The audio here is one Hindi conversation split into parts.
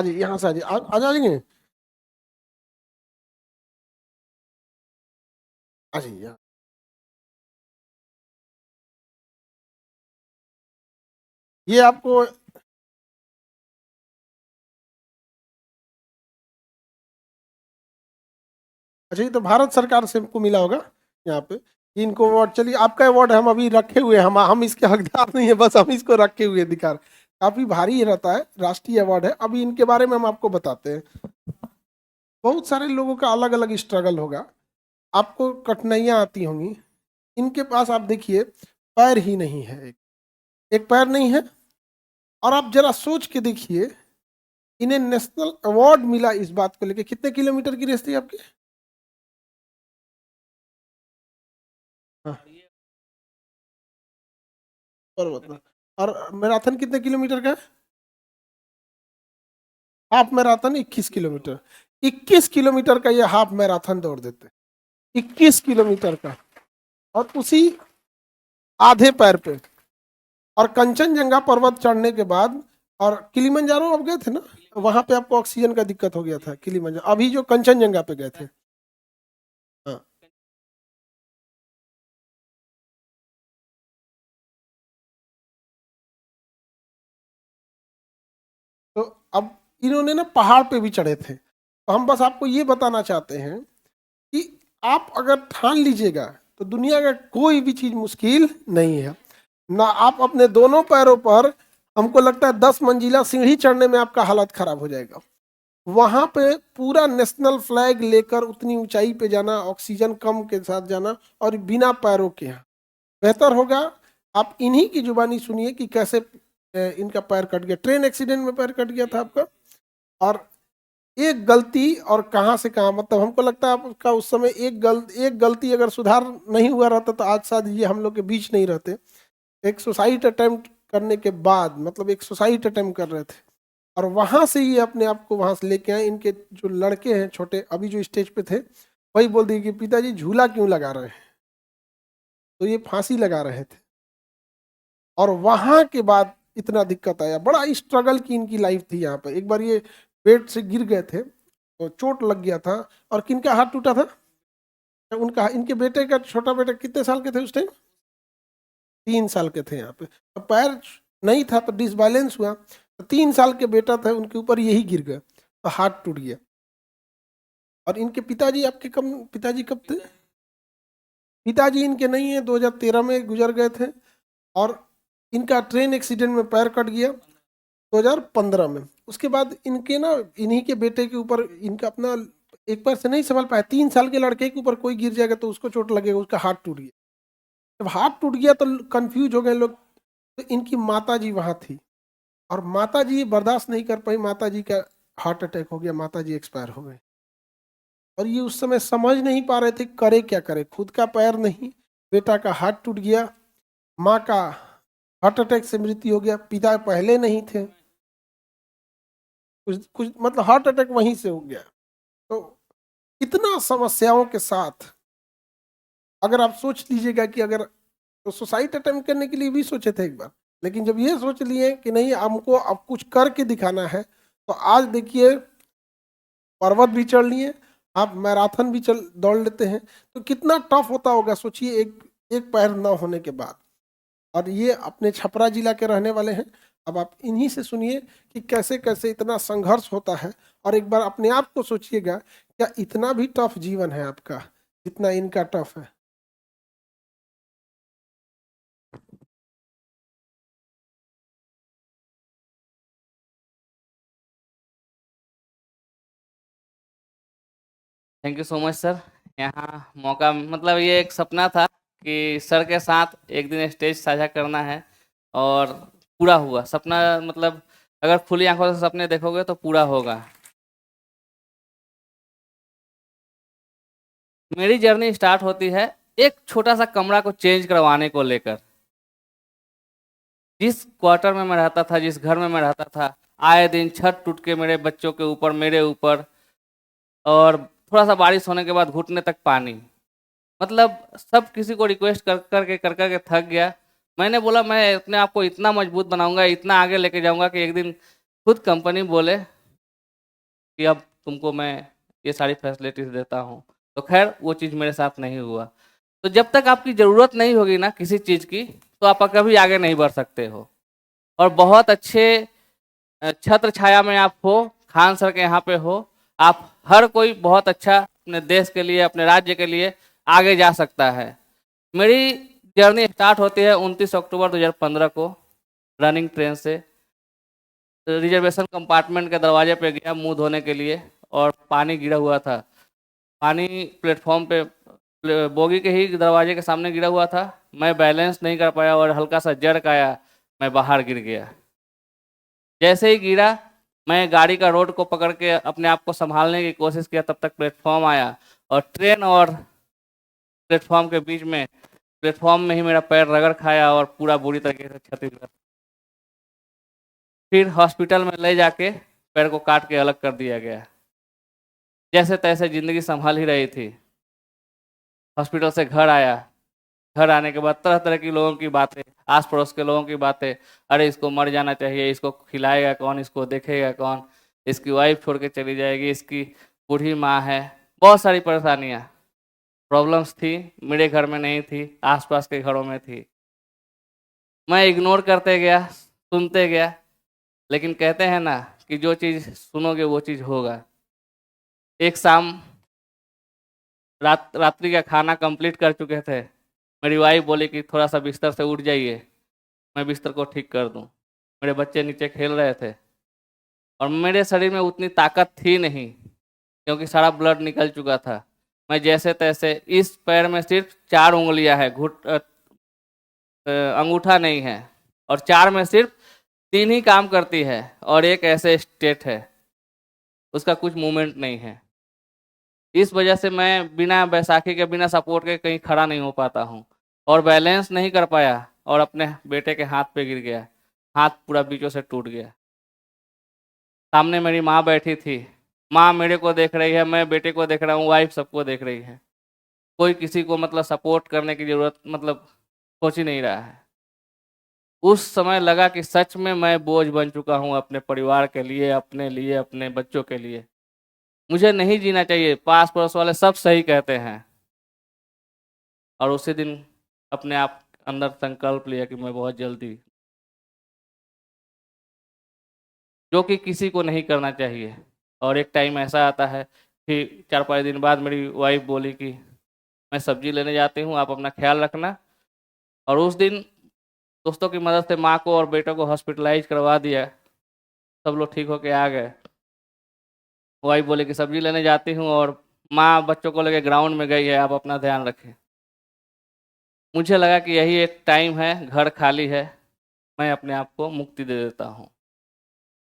हाँ जी, यहाँ से आ जाइए, आ जाएंगे। आ जाइए यहाँ। ये आपको, अच्छा ये तो भारत सरकार से हमको मिला होगा यहाँ पे, कि इनको अवार्ड, चलिए आपका अवार्ड हम अभी रखे हुए हैं, हम इसके हकदार नहीं है, बस हम इसको रखे हुए अधिकार। काफी भारी रहता है, राष्ट्रीय अवार्ड है। अभी इनके बारे में हम आपको बताते हैं। बहुत सारे लोगों का अलग अलग स्ट्रगल होगा, आपको कठिनाइयां आती होंगी। इनके पास आप देखिए पैर ही नहीं है, एक पैर नहीं है। और आप जरा सोच के देखिए, इन्हें नेशनल अवार्ड मिला इस बात को लेके। कितने किलोमीटर की रेस थी आपकी? हाँ, और बता। और मैराथन कितने किलोमीटर का है? Half marathon 21 kilometre. 21 किलोमीटर का ये हाफ मैराथन दौड़ देते, 21 किलोमीटर का, और उसी आधे पैर पे। और कंचनजंगा पर्वत चढ़ने के बाद, और किलिमंजारो आप गए थे ना, वहां पे आपको ऑक्सीजन का दिक्कत हो गया था किलिमंजारो, अभी जो कंचनजंगा पे गए थे। हाँ, तो अब इन्होंने ना पहाड़ पे भी चढ़े थे। तो हम बस आपको ये बताना चाहते हैं कि आप अगर ठान लीजिएगा तो दुनिया का कोई भी चीज मुश्किल नहीं है ना। आप अपने दोनों पैरों पर, हमको लगता है 10 मंजिला सीढ़ी चढ़ने में आपका हालत खराब हो जाएगा। वहां पे पूरा नेशनल फ्लैग लेकर उतनी ऊंचाई पे जाना, ऑक्सीजन कम के साथ जाना, और बिना पैरों के यहाँ। बेहतर होगा आप इन्हीं की जुबानी सुनिए कि कैसे इनका पैर कट गया, ट्रेन एक्सीडेंट में पैर कट गया था आपका। और एक गलती और कहाँ से कहाँ, मतलब हमको लगता है आपका उस समय एक गलती अगर सुधार नहीं हुआ रहता तो आज शायद ये हम लोग के बीच नहीं रहते। एक सुसाइड अटेम्प्ट करने के बाद, मतलब एक सुसाइड अटेम्प्ट कर रहे थे, और वहां से ये अपने आप को वहां से लेके आए। इनके जो लड़के हैं छोटे, अभी जो स्टेज पे थे, वही बोल दिए कि पिताजी झूला क्यों लगा रहे हैं, तो ये फांसी लगा रहे थे। और वहां के बाद इतना दिक्कत आया, बड़ा स्ट्रगल की इनकी लाइफ थी। यहाँ पे एक बार ये बेड से गिर गए थे तो चोट लग गया था। और किनका हाथ टूटा था? उनका, इनके बेटे का, छोटा बेटा कितने साल के थे उस टाइम? 3 साल के थे। यहाँ पे तो पैर नहीं था तो डिसबैलेंस हुआ, तो 3 साल के बेटा था उनके ऊपर यही गिर गए तो हाथ टूट गया। और इनके पिताजी आपके कब, पिताजी कब थे? पिताजी इनके नहीं है, 2013 में गुजर गए थे। और इनका ट्रेन एक्सीडेंट में पैर कट गया 2015 में। उसके बाद इनके ना, इन्हीं के बेटे के ऊपर इनका अपना एक पैर से नहीं संभाल पाया। 3 साल के लड़के के ऊपर कोई गिर जाएगा तो उसको चोट लगेगा, उसका हाथ टूट गया। जब हाथ टूट गया तो कंफ्यूज हो गए लोग। तो इनकी माता जी वहां थी, और माता जी बर्दाश्त नहीं कर पाई, माता जी का हार्ट अटैक हो गया, माता जी एक्सपायर हो गए। और ये उस समय समझ नहीं पा रहे थे करे क्या करे, खुद का पैर नहीं, बेटा का हाथ टूट गया, माँ का हार्ट अटैक से मृत्यु हो गया, पिता पहले नहीं थे, कुछ कुछ मतलब हार्ट अटैक वहीं से हो गया। तो इतना समस्याओं के साथ, अगर आप सोच लीजिएगा कि अगर, तो सुसाइड अटेम्प्ट करने के लिए भी सोचे थे एक बार, लेकिन जब ये सोच लिए कि नहीं हमको अब कुछ करके दिखाना है, तो आज देखिए पर्वत भी चढ़ लिए, आप मैराथन भी चल दौड़ लेते हैं। तो कितना टफ होता होगा सोचिए, एक एक पैर न होने के बाद। और ये अपने छपरा जिला के रहने वाले हैं। अब आप इन्हीं से सुनिए कि कैसे कैसे इतना संघर्ष होता है। और एक बार अपने आप को सोचिएगा, क्या इतना भी टफ जीवन है आपका जितना इनका टफ है? Thank you so much sir. यहाँ मौका, मतलब ये एक सपना था कि सर के साथ एक दिन स्टेज साझा करना है, और पूरा हुआ सपना। मतलब अगर खुली आंखों से सपने देखोगे तो पूरा होगा। मेरी जर्नी स्टार्ट होती है एक छोटा सा कमरा को चेंज करवाने को लेकर। जिस क्वार्टर में मैं रहता था, जिस घर में मैं रहता था, आए दिन छत टूट के मेरे बच्चों के ऊपर, मेरे ऊपर, और थोड़ा सा बारिश होने के बाद घुटने तक पानी। मतलब सब किसी को रिक्वेस्ट कर करके थक गया। मैंने बोला मैं अपने आप को इतना मजबूत बनाऊंगा, इतना आगे लेके जाऊंगा कि एक दिन खुद कंपनी बोले कि अब तुमको मैं ये सारी फैसिलिटीज़ देता हूँ। तो खैर वो चीज़ मेरे साथ नहीं हुआ। तो जब तक आपकी ज़रूरत नहीं होगी ना किसी चीज़ की, तो आप कभी आगे नहीं बढ़ सकते हो। और बहुत अच्छे छत्र छाया में आप हो, खान सर के यहाँ पे हो, आप हर कोई बहुत अच्छा अपने देश के लिए, अपने राज्य के लिए आगे जा सकता है। मेरी जर्नी स्टार्ट होती है 29 अक्टूबर 2015 को रनिंग ट्रेन से। रिजर्वेशन कंपार्टमेंट के दरवाजे पे गया मुंह धोने के लिए और पानी गिरा हुआ था। पानी प्लेटफॉर्म पे बोगी के ही दरवाजे के सामने गिरा हुआ था। मैं बैलेंस नहीं कर पाया और हल्का सा जर्क आया, मैं बाहर गिर गया। जैसे ही गिरा, मैं गाड़ी का रोड को पकड़ के अपने आप को संभालने की कोशिश किया, तब तक प्लेटफॉर्म आया और ट्रेन और प्लेटफॉर्म के बीच में, प्लेटफॉर्म में ही मेरा पैर रगड़ खाया और पूरा बुरी तरीके से क्षतिग्रस्त। फिर हॉस्पिटल में ले जाके पैर को काट के अलग कर दिया गया। जैसे तैसे ज़िंदगी संभल ही रही थी। हॉस्पिटल से घर आया। घर आने के बाद तरह तरह की लोगों की बातें, आस पड़ोस के लोगों की बातें, अरे इसको मर जाना चाहिए, इसको खिलाएगा कौन, इसको देखेगा कौन, इसकी वाइफ छोड़ के चली जाएगी, इसकी बूढ़ी माँ है। बहुत सारी परेशानियाँ, प्रॉब्लम्स थी। मेरे घर में नहीं थी, आसपास के घरों में थी। मैं इग्नोर करते गया, सुनते गया। लेकिन कहते हैं ना कि जो चीज़ सुनोगे वो चीज़ होगा। एक शाम रात्रि का खाना कंप्लीट कर चुके थे। मेरी वाइफ बोली कि थोड़ा सा बिस्तर से उठ जाइए, मैं बिस्तर को ठीक कर दूं। मेरे बच्चे नीचे खेल रहे थे और मेरे शरीर में उतनी ताकत थी नहीं, क्योंकि सारा ब्लड निकल चुका था। मैं जैसे तैसे, इस पैर में सिर्फ 4 उंगलियां हैं, अंगूठा नहीं है, और 4 में सिर्फ 3 ही काम करती है और एक ऐसे स्टेट है, उसका कुछ मूवमेंट नहीं है। इस वजह से मैं बिना बैसाखी के, बिना सपोर्ट के कहीं खड़ा नहीं हो पाता हूँ और बैलेंस नहीं कर पाया और अपने बेटे के हाथ पे गिर गया। हाथ पूरा बीचों से टूट गया। सामने मेरी माँ बैठी थी। माँ मेरे को देख रही है, मैं बेटे को देख रहा हूँ, वाइफ सबको देख रही है। कोई किसी को मतलब सपोर्ट करने की ज़रूरत मतलब सोच ही नहीं रहा है। उस समय लगा कि सच में मैं बोझ बन चुका हूँ अपने परिवार के लिए, अपने लिए, अपने बच्चों के लिए। मुझे नहीं जीना चाहिए। पास पड़ोस वाले सब सही कहते हैं। और उसी दिन अपने आप अंदर संकल्प लिया कि मैं बहुत जल्दी, जो कि किसी को नहीं करना चाहिए। और एक टाइम ऐसा आता है, फिर 4-5 दिन बाद मेरी वाइफ बोली कि मैं सब्जी लेने जाती हूँ, आप अपना ख्याल रखना। और उस दिन दोस्तों की मदद से माँ को और बेटों को हॉस्पिटलाइज करवा दिया। सब लोग ठीक होके आ गए। वाइफ बोली कि सब्जी लेने जाती हूँ और माँ बच्चों को लेके ग्राउंड में गई है, आप अपना ध्यान रखें। मुझे लगा कि यही एक टाइम है, घर खाली है, मैं अपने आप को मुक्ति दे देता हूँ।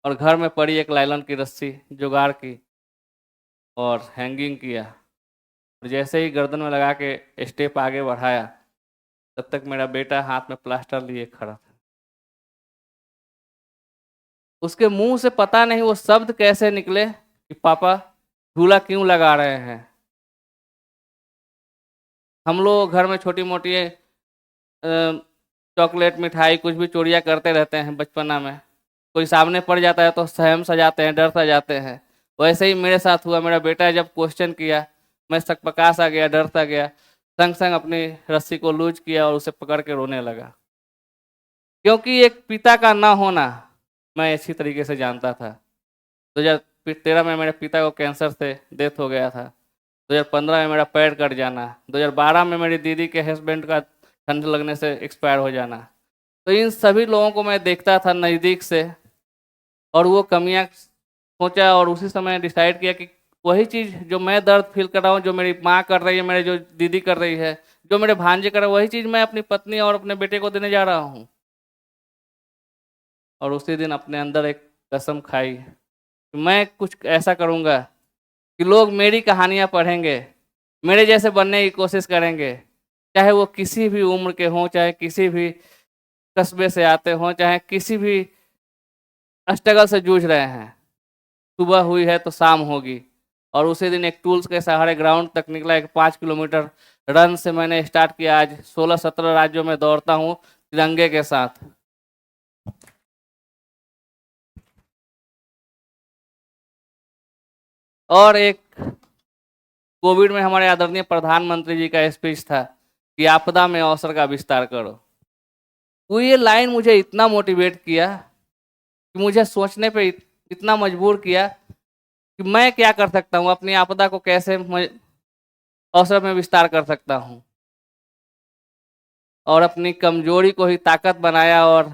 और घर में पड़ी एक लाइलॉन की रस्सी जुगाड़ की और हैंगिंग किया। और जैसे ही गर्दन में लगा के स्टेप आगे बढ़ाया, तब तक मेरा बेटा हाथ में प्लास्टर लिए खड़ा था। उसके मुंह से पता नहीं वो शब्द कैसे निकले कि पापा झूला क्यों लगा रहे हैं। हम लोग घर में छोटी मोटी चॉकलेट, मिठाई, कुछ भी चोरियां करते रहते हैं बचपना में। कोई सामने पड़ जाता है तो सहम सा जाते हैं, डर सा जाते हैं। वैसे ही मेरे साथ हुआ। मेरा बेटा जब क्वेश्चन किया, मैं सकपका सा गया, डर सा गया, संग संग अपनी रस्सी को लूज किया और उसे पकड़ के रोने लगा। क्योंकि एक पिता का ना होना मैं अच्छी तरीके से जानता था। 2013 में मेरे पिता को कैंसर से डेथ हो गया था। 2015 में मेरा पैर कट जाना। 2012 में मेरी दीदी के हस्बैंड का ठंड लगने से एक्सपायर हो जाना। तो इन सभी लोगों को मैं देखता था नज़दीक से और वो कमियां सोचा और उसी समय डिसाइड किया कि वही चीज़ जो मैं दर्द फील कर रहा हूँ, जो मेरी माँ कर रही है, मेरे जो दीदी कर रही है, जो मेरे भांजे कर रहे हैं, वही चीज़ मैं अपनी पत्नी और अपने बेटे को देने जा रहा हूँ। और उसी दिन अपने अंदर एक कसम खाई कि मैं कुछ ऐसा करूँगा कि लोग मेरी कहानियाँ पढ़ेंगे, मेरे जैसे बनने की कोशिश करेंगे, चाहे वो किसी भी उम्र के हों, चाहे किसी भी कस्बे से आते हों, चाहे किसी भी स्ट्रगल से जूझ रहे हैं। सुबह हुई है तो शाम होगी। और उसी दिन एक टूल्स के सहारे ग्राउंड तक निकला। एक 5 किलोमीटर रन से मैंने स्टार्ट किया। आज 16-17 राज्यों में दौड़ता हूँ तिरंगे के साथ। और एक कोविड में हमारे आदरणीय प्रधानमंत्री जी का स्पीच था कि आपदा में अवसर का विस्तार करो। तो ये लाइन मुझे इतना मोटिवेट किया कि मुझे सोचने पे इतना मजबूर किया कि मैं क्या कर सकता हूँ, अपनी आपदा को कैसे अवसर में विस्तार कर सकता हूँ, और अपनी कमजोरी को ही ताकत बनाया। और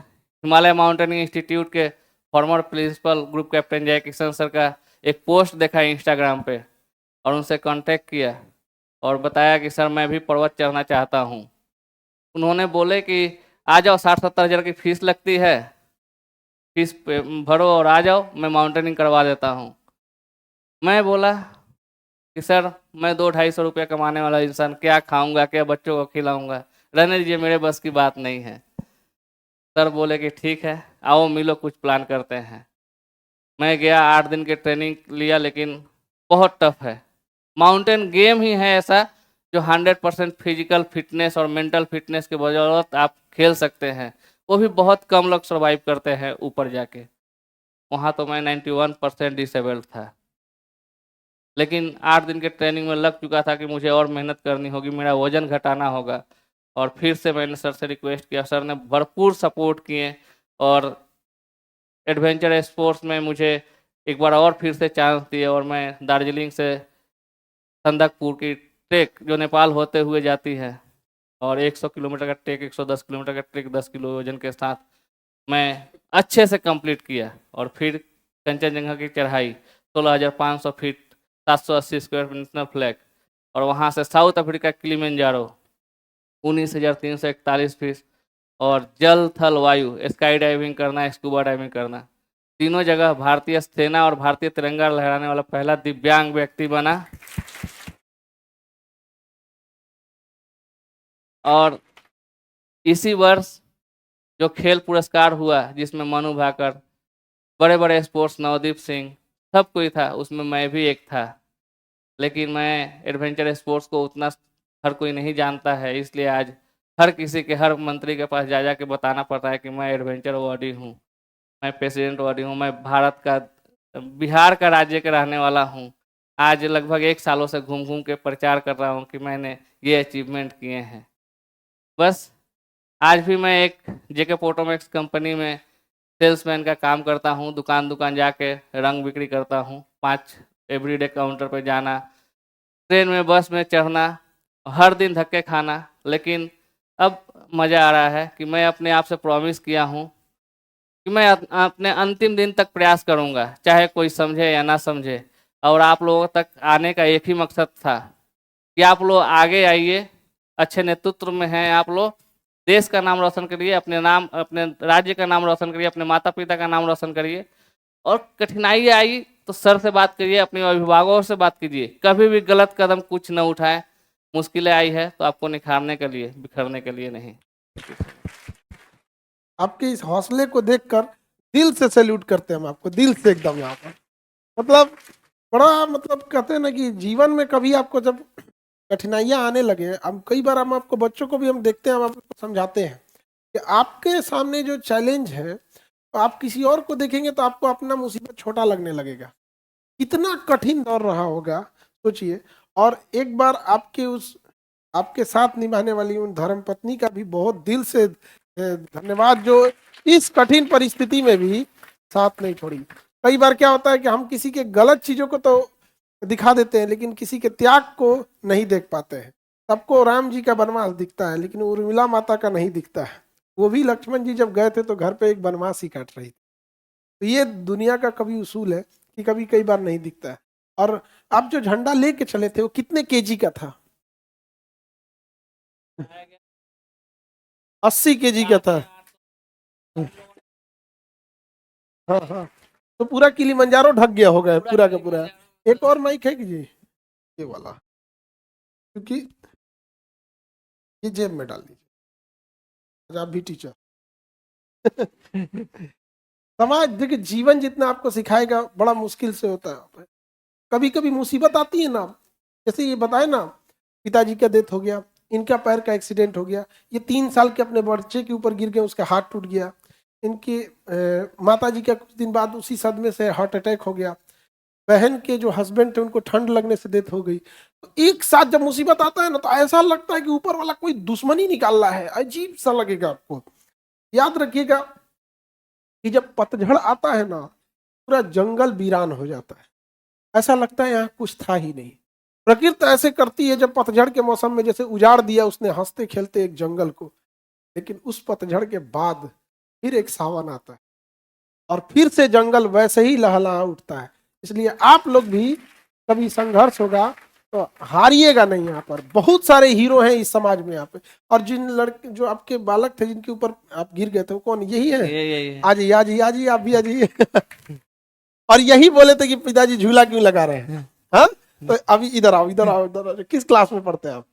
हिमालय माउंटेनिंग इंस्टीट्यूट के फॉर्मर प्रिंसिपल ग्रुप कैप्टन जय किशन सर का एक पोस्ट देखा इंस्टाग्राम पे और उनसे कांटेक्ट किया और बताया कि सर मैं भी पर्वत चढ़ना चाहता हूँ। उन्होंने बोले कि आ जाओ, 60-70 हज़ार की फीस लगती है, फीस भरो और आ जाओ, मैं माउंटेनिंग करवा देता हूँ। मैं बोला कि सर मैं 200-250 रुपया कमाने वाला इंसान क्या खाऊंगा, क्या बच्चों को खिलाऊंगा, रहने दीजिए, मेरे बस की बात नहीं है। सर बोले कि ठीक है, आओ मिलो, कुछ प्लान करते हैं। मैं गया, 8 दिन की ट्रेनिंग लिया, लेकिन बहुत टफ है। माउंटेन गेम ही है ऐसा जो 100% फिजिकल फिटनेस और मेंटल फिटनेस के बदौलत आप खेल सकते हैं। वो भी बहुत कम लोग सर्वाइव करते हैं ऊपर जाके। वहाँ तो मैं 91% डिसेबल्ड था, लेकिन 8 दिन के ट्रेनिंग में लग चुका था कि मुझे और मेहनत करनी होगी, मेरा वजन घटाना होगा। और फिर से मैंने सर से रिक्वेस्ट किया, सर ने भरपूर सपोर्ट किए और एडवेंचर स्पोर्ट्स में मुझे एक बार और फिर से चांस दिए। और मैं दार्जिलिंग से संदकपुर की ट्रेक जो नेपाल होते हुए जाती है, और 100 किलोमीटर का ट्रेक, 110 किलोमीटर का ट्रेक 10 किलो वजन के साथ मैं अच्छे से कंप्लीट किया। और फिर कंचनजंगा की चढ़ाई 16,500 फीट, 780 स्क्वायर नेशनल फ्लैग, और वहाँ से साउथ अफ्रीका किलिमंजारो 19,341 फीट, और जल थल वायु स्काई डाइविंग करना, स्कूबा डाइविंग करना, तीनों जगह भारतीय सेना और भारतीय तिरंगा लहराने वाला पहला दिव्यांग व्यक्ति बना। और इसी वर्ष जो खेल पुरस्कार हुआ जिसमें मनु भाकर, बड़े बड़े स्पोर्ट्स, नवदीप सिंह, सब कोई था, उसमें मैं भी एक था। लेकिन मैं एडवेंचर स्पोर्ट्स को उतना हर कोई नहीं जानता है, इसलिए आज हर किसी के, हर मंत्री के पास जा जा के बताना पड़ता है कि मैं एडवेंचर अवॉर्डी हूँ, मैं प्रेसिडेंट अवॉर्डी हूँ, मैं भारत का, बिहार का राज्य के रहने वाला हूँ। आज लगभग 1 सालों से घूम घूम के प्रचार कर रहा हूँ कि मैंने ये अचीवमेंट किए हैं। बस आज भी मैं एक जेके फोटोमैक्स कंपनी में सेल्समैन का काम करता हूँ, दुकान दुकान जाके रंग बिक्री करता हूँ, 5 एवरीडे काउंटर पे जाना, ट्रेन में बस में चढ़ना, हर दिन धक्के खाना। लेकिन अब मज़ा आ रहा है कि मैं अपने आप से प्रॉमिस किया हूँ कि मैं अपने अंतिम दिन तक प्रयास करूँगा, चाहे कोई समझे या ना समझे। और आप लोगों तक आने का एक ही मकसद था कि आप लोग आगे आइए, अच्छे नेतृत्व में हैं आप लोग, देश का नाम रोशन करिए, अपने नाम, अपने राज्य का नाम रोशन करिए, अपने माता पिता का नाम रोशन करिए। और कठिनाई आई तो सर से बात करिए, अपने अभिभावकों से बात कीजिए, कभी भी गलत कदम कुछ न उठाएं। मुश्किलें आई है तो आपको निखारने के लिए, बिखरने के लिए नहीं। आपके इस हौसले को देखकर दिल से सैल्यूट करते हैं हम आपको, दिल से एकदम। यहाँ पर मतलब बड़ा, मतलब कहते हैं ना कि जीवन में कभी आपको जब कठिनाइयां आने लगे, अब कई बार हम आपको, बच्चों को भी हम देखते हैं, हम आपको समझाते हैं कि आपके सामने जो चैलेंज है, तो आप किसी और को देखेंगे तो आपको अपना मुसीबत छोटा लगने लगेगा। कितना कठिन दौर रहा होगा सोचिए। और एक बार आपके साथ निभाने वाली उन धर्म पत्नी का भी बहुत दिल से धन्यवाद, जो इस कठिन परिस्थिति में भी साथ नहीं छोड़ी। कई बार क्या होता है कि हम किसी के गलत चीजों को तो दिखा देते हैं, लेकिन किसी के त्याग को नहीं देख पाते हैं। सबको राम जी का वनवास दिखता है, लेकिन उर्मिला माता का नहीं दिखता है। वो भी लक्ष्मण जी जब गए थे तो घर पे एक वनवास ही काट रही थी। तो ये दुनिया का कभी उसूल है कि कभी कई बार नहीं दिखता है। और आप जो झंडा लेके चले थे वो कितने केजी का था? 80 केजी का था। हाँ हाँ, तो पूरा किलिमंजारो ढक गया होगा पूरा का पूरा। एक और माइक है कि जी, ये वाला, क्योंकि ये जेब में डाल दीजिए, आप भी टीचर। समाज देखिए, जीवन जितना आपको सिखाएगा बड़ा मुश्किल से होता है। कभी कभी मुसीबत आती है ना, जैसे ये बताए ना, पिताजी का डेथ हो गया, इनका पैर का एक्सीडेंट हो गया, ये 3 साल के अपने बच्चे के ऊपर गिर गए, उसका हाथ टूट गया। इनकी माता जी का कुछ दिन बाद उसी सदमे से हार्ट अटैक हो गया। बहन के जो हस्बैंड थे उनको ठंड लगने से डेथ हो गई। तो एक साथ जब मुसीबत आता है ना तो ऐसा लगता है कि ऊपर वाला कोई दुश्मनी निकाल रहा है, अजीब सा लगेगा आपको। याद रखिएगा कि जब पतझड़ आता है ना पूरा जंगल वीरान हो जाता है, ऐसा लगता है यहाँ कुछ था ही नहीं। प्रकृति ऐसे करती है जब पतझड़ के मौसम में, जैसे उजाड़ दिया उसने हंसते खेलते एक जंगल को, लेकिन उस पतझड़ के बाद फिर एक सावन आता है और फिर से जंगल वैसे ही लहलहा उठता है। इसलिए आप लोग भी कभी संघर्ष होगा तो हारिएगा नहीं। यहाँ पर बहुत सारे हीरो हैं इस समाज में यहाँ पे। और जिन लड़के जो आपके बालक थे जिनके ऊपर आप गिर गए थे वो कौन, यही है? ये आ जाइए आ जाइए आ जाइए, आप भी आ जाइए। और यही बोले थे कि पिताजी झूला क्यों लगा रहे हैं। हाँ, तो अभी इधर आओ इधर आओ इधर आओ। किस क्लास में पढ़ते हैं आप?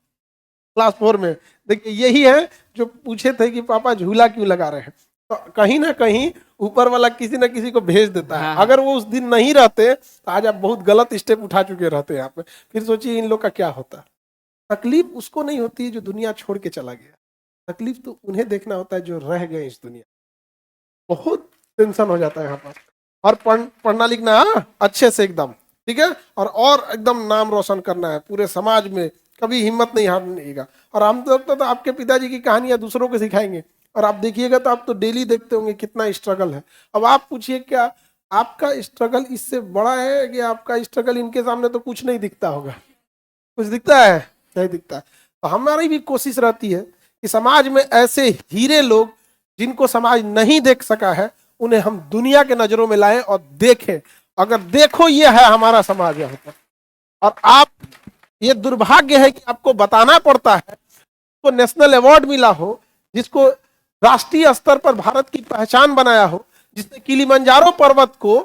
क्लास 4 में। देखिए यही है जो पूछे थे कि पापा झूला क्यों लगा रहे हैं। तो कहीं ना कहीं ऊपर वाला किसी ना किसी को भेज देता है। हाँ। अगर वो उस दिन नहीं रहते तो आज आप बहुत गलत स्टेप उठा चुके रहते यहाँ पे। फिर सोचिए इन लोग का क्या होता। तकलीफ उसको नहीं होती है जो दुनिया छोड़ के चला गया, तकलीफ तो उन्हें देखना होता है जो रह गए इस दुनिया। बहुत टेंशन हो जाता है यहाँ पर। और पढ़ना लिखना, हाँ, अच्छे से एकदम ठीक है। और एकदम नाम रोशन करना है पूरे समाज में, कभी हिम्मत नहीं हारनेगा। और हम तो आपके पिताजी की कहानियां दूसरों को सिखाएंगे और आप देखिएगा तो आप तो डेली देखते होंगे कितना स्ट्रगल है। अब आप पूछिए क्या आपका स्ट्रगल इससे बड़ा है कि आपका स्ट्रगल इनके सामने तो कुछ नहीं दिखता होगा? कुछ दिखता है? नहीं दिखता है। तो हमारी भी कोशिश रहती है कि समाज में ऐसे हीरे लोग जिनको समाज नहीं देख सका है उन्हें हम दुनिया के नजरों में लाएं और देखें। अगर देखो ये है हमारा समाज यहाँ पर, और आप, ये दुर्भाग्य है कि आपको बताना पड़ता है को नेशनल अवार्ड मिला हो, जिसको राष्ट्रीय स्तर पर भारत की पहचान बनाया हो, जिसने किलिमंजारो पर्वत को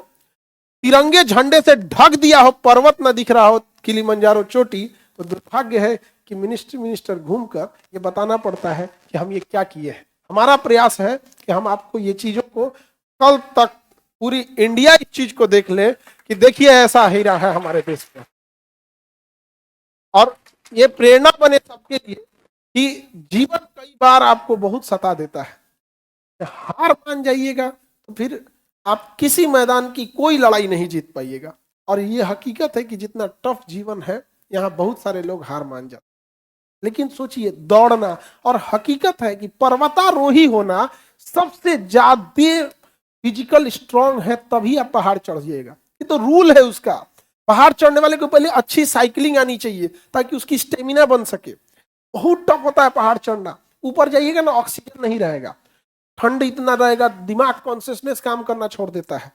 तिरंगे झंडे से ढक दिया हो, पर्वत न दिख रहा हो किलिमंजारो चोटी। तो दुर्भाग्य है कि मिनिस्टर घूमकर ये बताना पड़ता है कि हम ये क्या किए हैं। हमारा प्रयास है कि हम आपको ये चीजों को कल तक पूरी इंडिया इस चीज को देख ले कि देखिए ऐसा हीरा है हमारे देश में, और ये प्रेरणा बने सबके लिए कि जीवन कई बार आपको बहुत सता देता है। हार मान जाइएगा तो फिर आप किसी मैदान की कोई लड़ाई नहीं जीत पाइएगा। और ये हकीकत है कि जितना टफ जीवन है यहाँ बहुत सारे लोग हार मान जाते। लेकिन सोचिए दौड़ना, और हकीकत है कि पर्वतारोही होना सबसे ज्यादा फिजिकल स्ट्रांग है तभी आप पहाड़ चढ़ जाइएगा। ये तो रूल है उसका। पहाड़ चढ़ने वाले को पहले अच्छी साइकिलिंग आनी चाहिए ताकि उसकी स्टेमिना बन सके। बहुत टफ होता है पहाड़ चढ़ना। ऊपर जाइएगा ना ऑक्सीजन नहीं रहेगा, ठंड इतना रहेगा, दिमाग कॉन्शियसनेस काम करना छोड़ देता है।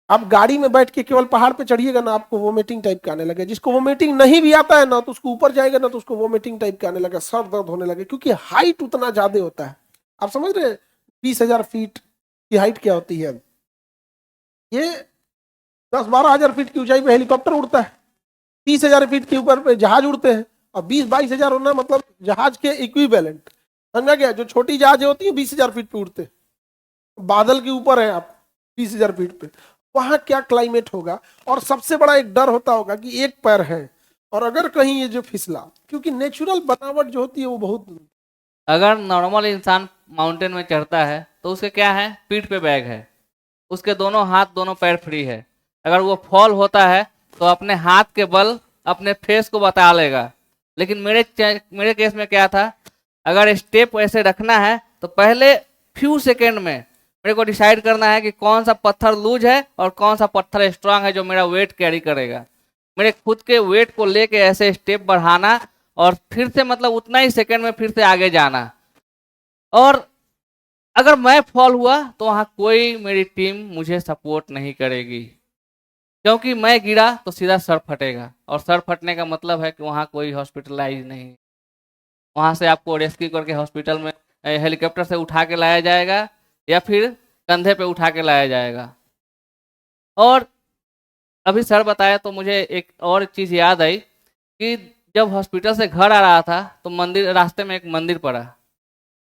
आप गाड़ी में बैठ के केवल पहाड़ पे चढ़िएगा ना आपको वोमिटिंग टाइप का आने लगे। जिसको वोमिटिंग नहीं भी आता है ना तो उसको ऊपर जाएगा ना तो उसको वोमिटिंग टाइप का आने लगा, सर दर्द होने लगे, क्योंकि हाइट उतना ज्यादा होता है। आप समझ रहे हैं 20,000 फीट की हाइट क्या होती है? ये 10-12 हजार फीट की ऊंचाई पे हेलीकॉप्टर उड़ता है, 30,000 फीट के ऊपर पे जहाज उड़ते हैं, और 20-22 हजार होना मतलब जहाज के इक्विवेलेंट। समझा गया? जो छोटी जहाजें होती है 20,000 फीट पे उड़ते हैं, बादल के ऊपर है आप 20,000 फीट पे, वहां क्या क्लाइमेट होगा। और सबसे बड़ा एक डर होता होगा कि एक पैर है और अगर कहीं ये जो फिसला, क्योंकि नेचुरल बनावट जो होती है वो बहुत। अगर नॉर्मल इंसान माउंटेन में चढ़ता है तो उसके क्या है, पीठ पे बैग है, उसके दोनों हाथ दोनों पैर फ्री है। अगर वो फॉल होता है तो अपने हाथ के बल अपने फेस को बता लेगा। लेकिन मेरे केस में क्या था, अगर स्टेप ऐसे रखना है तो पहले फ्यू सेकेंड में मेरे को डिसाइड करना है कि कौन सा पत्थर लूज है और कौन सा पत्थर स्ट्रांग है जो मेरा वेट कैरी करेगा। मेरे खुद के वेट को लेके ऐसे स्टेप बढ़ाना और फिर से मतलब उतना ही सेकंड में फिर से आगे जाना। और अगर मैं फॉल हुआ तो वहाँ कोई मेरी टीम मुझे सपोर्ट नहीं करेगी, क्योंकि मैं गिरा तो सीधा सर फटेगा, और सर फटने का मतलब है कि वहाँ कोई हॉस्पिटलाइज नहीं। वहाँ से आपको रेस्क्यू करके हॉस्पिटल में हेलीकॉप्टर से उठा के लाया जाएगा या फिर कंधे पे उठा के लाया जाएगा। और अभी सर बताया तो मुझे एक और चीज़ याद आई कि जब हॉस्पिटल से घर आ रहा था तो मंदिर, रास्ते में एक मंदिर पड़ा।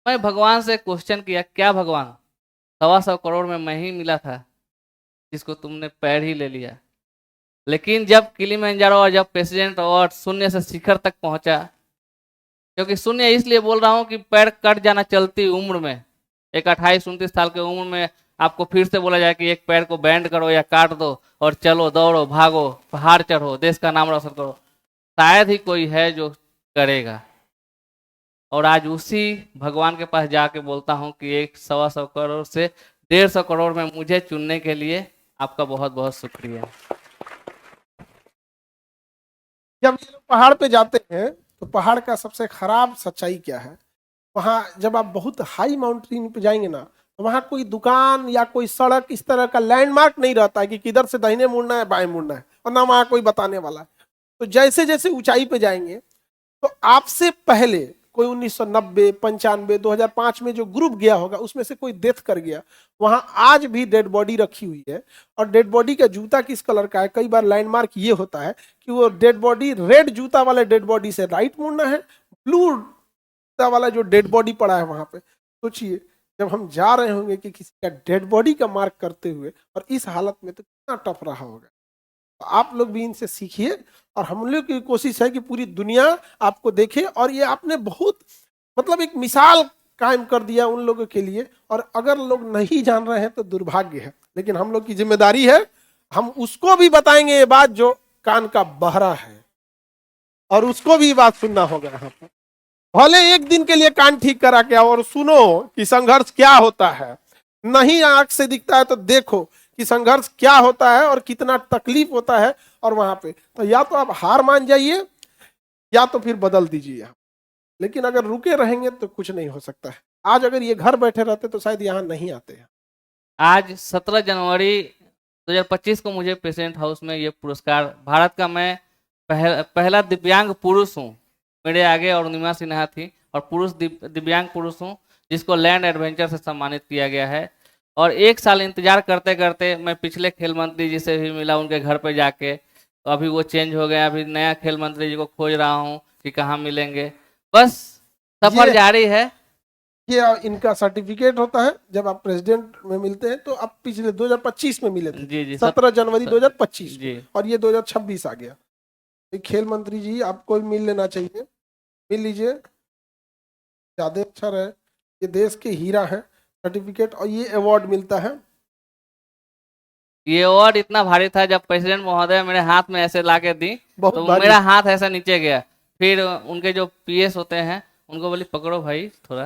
मैं भगवान से क्वेश्चन किया, क्या भगवान, 125 करोड़ में मैं ही मिला था जिसको तुमने पैर ही ले लिया। लेकिन जब किलिमंजारो और जब प्रेसिडेंट और शून्य से शिखर तक पहुंचा, क्योंकि शून्य इसलिए बोल रहा हूं कि पैर कट जाना चलती उम्र में, एक 28-29 साल की उम्र में आपको फिर से बोला जाए कि एक पैर को बैंड करो या काट दो और चलो, दौड़ो, भागो, पहाड़ चढ़ो, देश का नाम रोशन करो, शायद ही कोई है जो करेगा। और आज उसी भगवान के पास जाके बोलता हूँ कि 1 सवा 100 करोड़ से 150 करोड़ में मुझे चुनने के लिए आपका बहुत बहुत शुक्रिया। जब ये लोग पहाड़ पे जाते हैं तो पहाड़ का सबसे खराब सच्चाई क्या है, वहां जब आप बहुत हाई माउंटेन पे जाएंगे ना, तो वहां कोई दुकान या कोई सड़क इस तरह का लैंडमार्क नहीं रहता है कि किधर से दाहिने मुड़ना है बाएं मुड़ना है, और ना वहां कोई बताने वाला है। तो जैसे जैसे ऊंचाई पे जाएंगे तो आपसे पहले कोई 1990, 95, 2005 में जो ग्रुप गया होगा उसमें से कोई डेथ कर गया, वहां आज भी डेड बॉडी रखी हुई है। और डेड बॉडी का जूता किस कलर का है, कई बार लैंडमार्क ये होता है कि वो डेड बॉडी, रेड जूता वाले डेड बॉडी से राइट मुड़ना है, ब्लू जूता वाला जो डेड बॉडी पड़ा है वहां पे। सोचिए जब हम जा रहे होंगे कि किसी का डेड बॉडी का मार्क करते हुए, और इस हालत में तो कितना टफ रहा होगा। तो आप लोग भी इनसे सीखिए, और हम लोग की कोशिश है कि पूरी दुनिया आपको देखे। और ये आपने बहुत मतलब एक मिसाल कायम कर दिया उन लोगों के लिए, और अगर लोग नहीं जान रहे हैं तो दुर्भाग्य है, लेकिन हम लोग की जिम्मेदारी है, हम उसको भी बताएंगे ये बात जो कान का बहरा है, और उसको भी बात सुनना होगा यहाँ पर। भले एक दिन के लिए कान ठीक करा के आओ और सुनो कि संघर्ष क्या होता है। नहीं आंख से दिखता है तो देखो कि संघर्ष क्या होता है और कितना तकलीफ होता है। और वहां पे तो या तो आप हार मान जाइए या तो फिर बदल दीजिए आप। लेकिन अगर रुके रहेंगे तो कुछ नहीं हो सकता है। आज अगर ये घर बैठे रहते तो शायद यहाँ नहीं आते हैं। आज 17 जनवरी 2025 को मुझे प्रेसिडेंट हाउस में ये पुरस्कार, भारत का मैं पहला दिव्यांग पुरुष हूँ, मेरे आगे अरुणिमा सिन्हा थी, और पुरुष दिव्यांग पुरुष हूँ जिसको लैंड एडवेंचर से सम्मानित किया गया है। और 1 साल इंतजार करते करते मैं पिछले खेल मंत्री जी से भी मिला उनके घर पे जाके, तो अभी वो चेंज हो गया, अभी नया खेल मंत्री जी को खोज रहा हूँ कि कहाँ मिलेंगे। बस सफर ये जारी है। ये इनका सर्टिफिकेट होता है जब आप प्रेसिडेंट में मिलते हैं। तो आप पिछले 2025 में मिले थे, जी जी 17 जनवरी 2025 में, जी और ये 2026 आ गया। एक खेल मंत्री जी आपको भी मिल लेना चाहिए, मिल लीजिए, ज्यादा अच्छा रहे। ये देश के हीरा है, सर्टिफिकेट और ये अवार्ड मिलता है। ये अवार्ड इतना भारी था, जब प्रेसिडेंट महोदय मेरे हाथ में ऐसे लाके दी बहुत तो भारी। मेरा हाथ ऐसा नीचे गया। फिर उनके जो पीएस होते हैं उनको बोली पकड़ो भाई थोड़ा।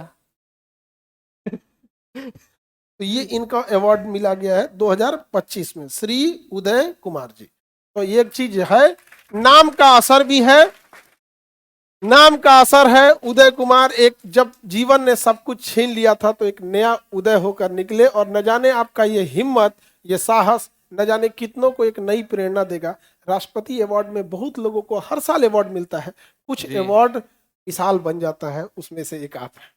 तो ये इनका अवार्ड मिला गया है 2025 में, श्री उदय कुमार जी। तो ये एक चीज है, नाम का असर भी है, नाम का असर है। उदय कुमार एक जब जीवन ने सब कुछ छीन लिया था तो एक नया उदय होकर निकले, और न जाने आपका ये हिम्मत, ये साहस न जाने कितनों को एक नई प्रेरणा देगा। राष्ट्रपति अवार्ड में बहुत लोगों को हर साल अवार्ड मिलता है, कुछ जी। अवार्ड मिसाल बन जाता है, उसमें से एक आप है।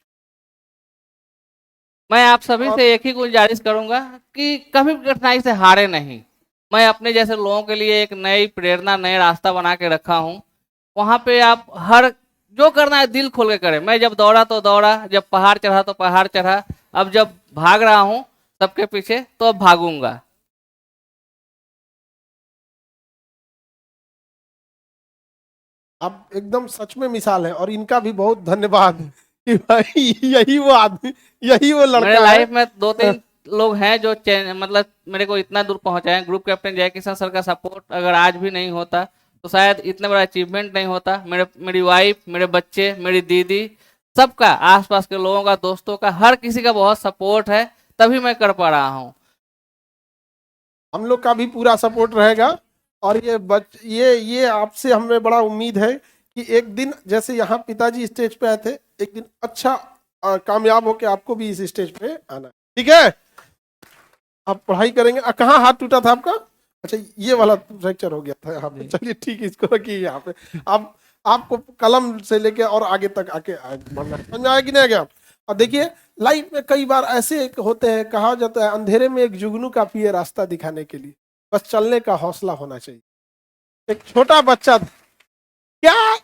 मैं आप सभी और से एक ही गुजारिश करूंगा कि कभी भी कठिनाई से हारे नहीं। मैं अपने जैसे लोगों के लिए एक नई प्रेरणा, नया रास्ता बना के रखा हूँ। वहां पे आप हर जो करना है दिल खोल के करें। मैं जब दौड़ा तो दौड़ा, जब पहाड़ चढ़ा तो पहाड़ चढ़ा, अब जब भाग रहा हूँ सबके पीछे तो अब भागूंगा। आप एकदम सच में मिसाल है, और इनका भी बहुत धन्यवाद कि भाई यही वो आदमी, यही वो मेरे लड़का है। लाइफ में 2-3 लोग हैं जो मतलब मेरे को इतना दूर पहुंचाए। ग्रुप कैप्टन जय किशन सर का सपोर्ट अगर आज भी नहीं होता तो शायद इतना बड़ा अचीवमेंट नहीं होता। मेरी वाइफ, मेरे बच्चे, मेरी दीदी, सबका, आसपास के लोगों का, दोस्तों का, हर किसी का बहुत सपोर्ट है, तभी मैं कर पा रहा हूँ। हम लोग का भी पूरा सपोर्ट रहेगा। और ये आपसे हमें बड़ा उम्मीद है कि एक दिन जैसे यहाँ पिताजी स्टेज पे आए थे, एक दिन अच्छा कामयाब होके आपको भी इस स्टेज पे आना है। ठीक है, आप पढ़ाई करेंगे। कहाँ हाथ टूटा था आपका? अच्छा, ये वाला फ्रैक्चर हो गया था यहाँ पे। चलिए ठीक है, इसको रखिए यहाँ पे। आप आपको कलम से लेके और आगे तक आके बढ़ना है। समझ में आया कि नहीं आ गया? और देखिए लाइफ में कई बार ऐसे एक होते हैं, कहा जाता है अंधेरे में एक जुगनू काफी है रास्ता दिखाने के लिए, बस चलने का हौसला होना चाहिए। एक छोटा बच्चा था। क्या,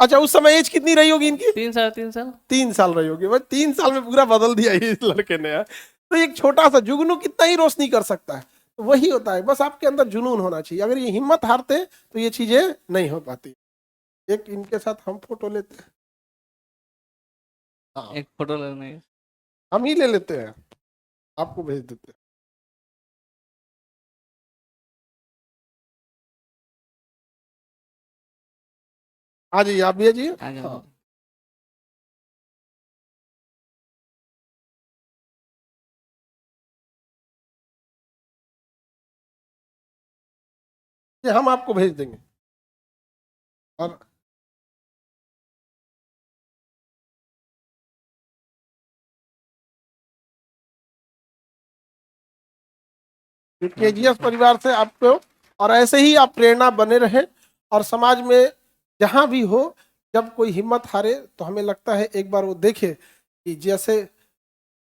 अच्छा उस समय एज कितनी रही होगी इनकी? 3 साल 3 साल। 3 साल रही होगी। बस 3 साल में पूरा बदल दिया ये इस लड़के ने यार। तो एक छोटा सा जुगनू कितना ही रोशनी कर सकता है। तो वही होता है, बस आपके अंदर जुनून होना चाहिए। अगर ये हिम्मत हारते तो ये चीजें नहीं हो पाती। एक इनके साथ हम फोटो लेते हैं। हाँ, एक फोटो लेने। हम ही ले लेते हैं, आपको भेज देते हैं। आ जाइए, आप भी आ जाइए। आ जाओ। हाँ। ये हम आपको भेज देंगे। और केजीएस परिवार से आपको, और ऐसे ही आप प्रेरणा बने रहें, और समाज में जहां भी हो, जब कोई हिम्मत हारे तो हमें लगता है एक बार वो देखे कि जैसे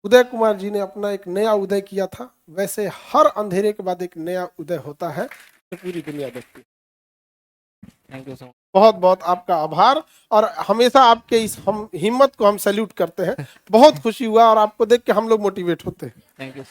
उदय कुमार जी ने अपना एक नया उदय किया था, वैसे हर अंधेरे के बाद एक नया उदय होता है, तो पूरी दुनिया देखती है। Thank you so much. बहुत बहुत आपका आभार, और हमेशा आपके इस हम हिम्मत को हम सैल्यूट करते हैं। बहुत खुशी हुआ, और आपको देख के हम लोग मोटिवेट होते हैं। Thank you.